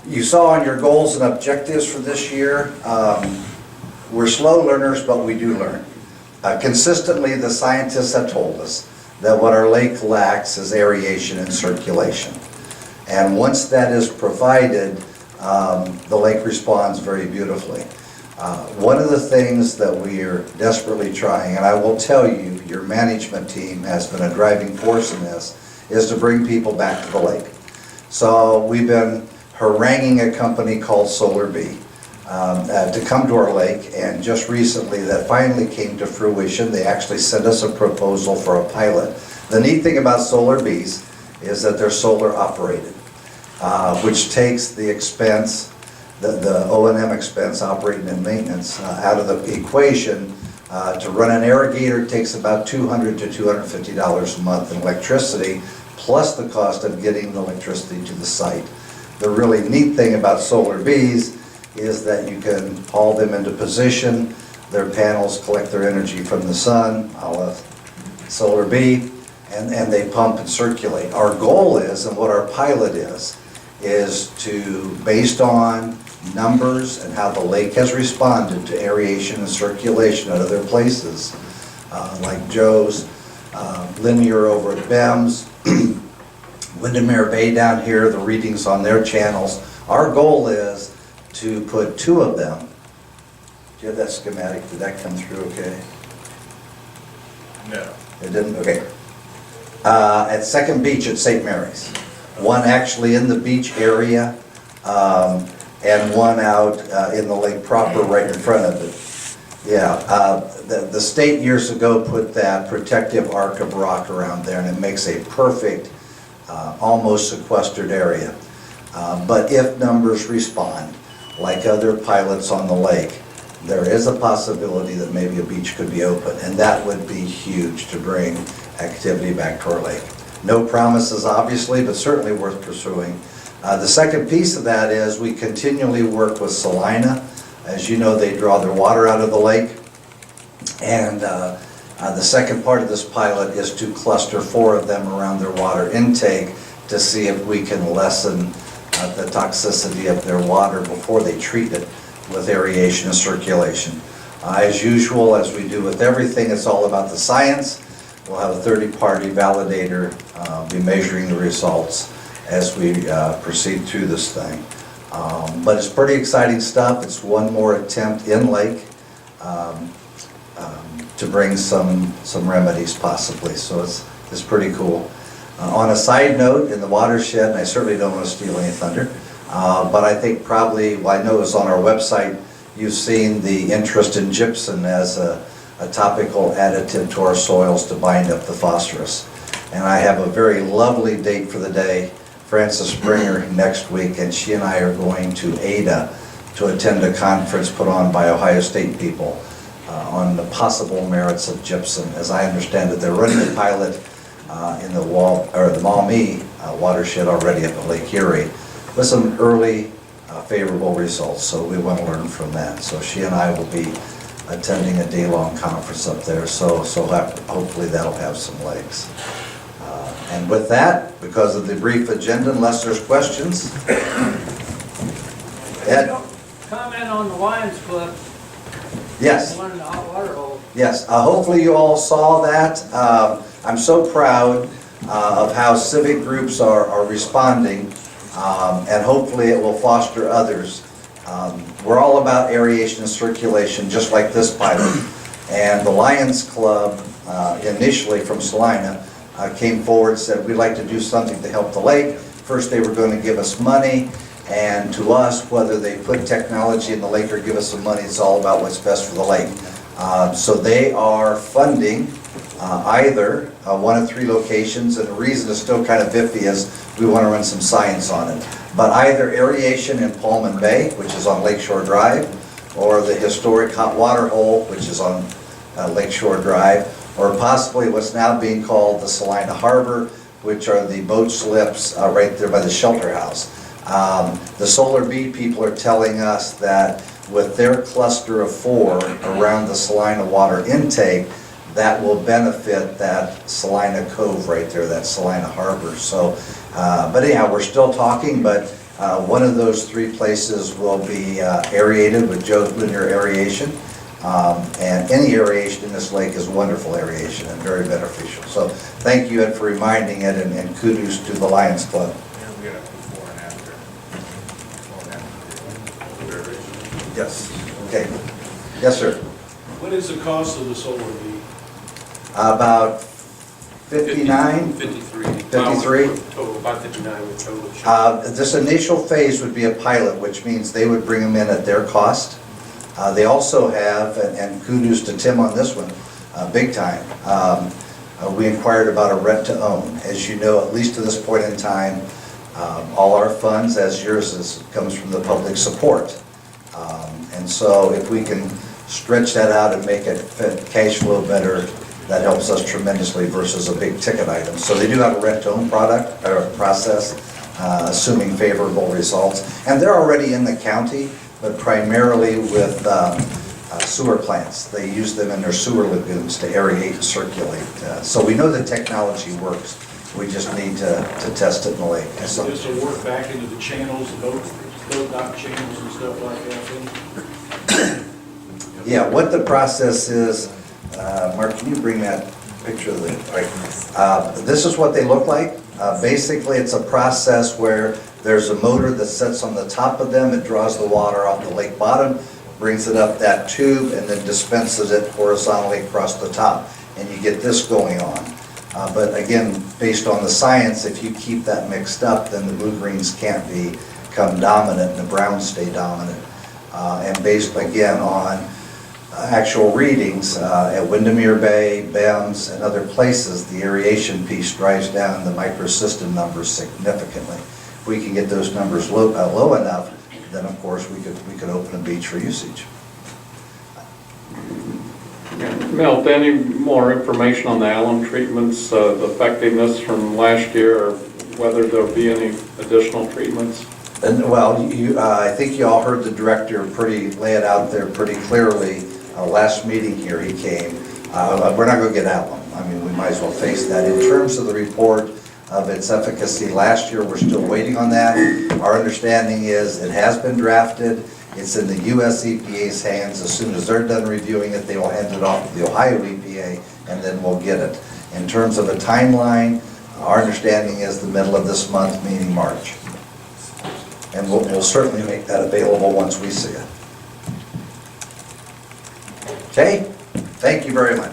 You saw on your goals and objectives for this year, we're slow learners, but we do learn. Consistently, the scientists have told us that what our lake lacks is aeration and circulation. And once that is provided, the lake responds very beautifully. One of the things that we are desperately trying, and I will tell you, your management team has been a driving force in this, is to bring people back to the lake. So we've been haranguing a company called SolarBees to come to our lake, and just recently that finally came to fruition. They actually sent us a proposal for a pilot. The neat thing about SolarBees is that they're solar operated, which takes the expense, the O&M expense, operating and maintenance, out of the equation. To run an irrigator takes about $200 to $250 a month in electricity, plus the cost of getting the electricity to the site. The really neat thing about SolarBees is that you can haul them into position. Their panels collect their energy from the sun, a la SolarBee, and they pump and circulate. Our goal is, and what our pilot is to, based on numbers and how the lake has responded to aeration and circulation at other places, like Joe's, Linear over at BEMS, Windermere Bay down here, the readings on their channels. Our goal is to put 2 of them. Do you have that schematic? Did that come through okay? No. It didn't? Okay. At Second Beach at St. Mary's. One actually in the beach area, and one out in the lake proper right in front of it. Yeah, the state years ago put that protective arc of rock around there, and it makes a perfect, almost sequestered area. But if numbers respond, like other pilots on the lake, there is a possibility that maybe a beach could be open, and that would be huge to bring activity back to our lake. No promises, obviously, but certainly worth pursuing. The second piece of that is we continually work with Salina. As you know, they draw their water out of the lake. And the second part of this pilot is to cluster 4 of them around their water intake to see if we can lessen the toxicity of their water before they treat it with aeration and circulation. As usual, as we do with everything, it's all about the science. We'll have a 30-party validator be measuring the results as we proceed through this thing. But it's pretty exciting stuff. It's one more attempt in lake to bring some remedies possibly. So it's pretty cool. On a side note, in the watershed, and I certainly don't want to steal any thunder, but I think probably, well, I know it's on our website, you've seen the interest in gypsum as a topical additive to our soils to bind up the phosphorus. And I have a very lovely date for the day, Frances Springer next week, and she and I are going to Ada to attend a conference put on by Ohio State people on the possible merits of gypsum. As I understand it, they're running a pilot in the Maumee watershed already up at Lake Erie with some early favorable results, so we want to learn from that. So she and I will be attending a day-long conference up there, so hopefully that'll have some legs. And with that, because of the brief agenda, unless there's questions, Ed? Comment on the Lions Club. Yes. One in the hot water hole. Yes, hopefully you all saw that. I'm so proud of how civic groups are responding, and hopefully it will foster others. We're all about aeration and circulation, just like this pilot. And the Lions Club, initially from Salina, came forward and said, we'd like to do something to help the lake. First they were going to give us money, and to us, whether they put technology in the lake or give us some money, it's all about what's best for the lake. So they are funding either one of 3 locations, and the reason it's still kind of iffy is we want to run some science on it. But either aeration in Pullman Bay, which is on Lakeshore Drive, or the historic hot water hole, which is on Lakeshore Drive, or possibly what's now being called the Salina Harbor, which are the boat slips right there by the shelter house. The SolarBees people are telling us that with their cluster of 4 around the Salina water intake, that will benefit that Salina Cove right there, that Salina Harbor. So, but anyhow, we're still talking, but One of those 3 places will be aerated with Joe's linear aeration. And any aeration in this lake is wonderful aeration and very beneficial. So thank you, Ed, for reminding it, and kudos to the Lions Club. And we got a before and after. Before and after aeration. Yes. Okay. Yes, sir. What is the cost of the SolarBee? About 59? 53. 53? Total, about 59 with total. This initial phase would be a pilot, which means they would bring them in at their cost. They also have, and kudos to Tim on this one, big time, we inquired about a rent-to-own. As you know, at least to this point in time, all our funds, as yours is, comes from the public support. And so if we can stretch that out and make it fit cash flow better, that helps us tremendously versus a big ticket item. So they do have a rent-to-own product, or process, assuming favorable results. And they're already in the county, but primarily with sewer plants. They use them in their sewer lagoons to aerate and circulate. So we know the technology works. We just need to test it in the lake. And So, this will work back into the channels, the boat dock channels and stuff like that? yeah, what the process is, Mark, can you bring that picture of the, this is what they look like. Basically, it's a process where there's a motor that sits on the top of them. It draws the water off the lake bottom, brings it up that tube, and then dispenses it horizontally across the top. And you get this going on. But again, based on the science, if you keep that mixed up, then the blue-greens can't become dominant and the browns stay dominant. And based, again, on actual readings at Windermere Bay, BEMS, and other places, the aeration piece drives down the microsystem numbers significantly. If we can get those numbers low enough, then of course we could open a beach for usage. Milt, any more information on the alum treatments, the effectiveness from last year, or whether there'll be any additional treatments? And well, I think you all heard the director lay it out there pretty clearly. Last meeting here he came. We're not going to get alum. I mean, we might as well face that. In terms of the report of its efficacy last year, we're still waiting on that. Our understanding is it has been drafted. It's in the US EPA's hands. As soon as they're done reviewing it, they will hand it off to the Ohio EPA, and then we'll get it. In terms of a timeline, our understanding is the middle of this month, meaning March. And we'll certainly make that available once we see it. Okay? Thank you very much.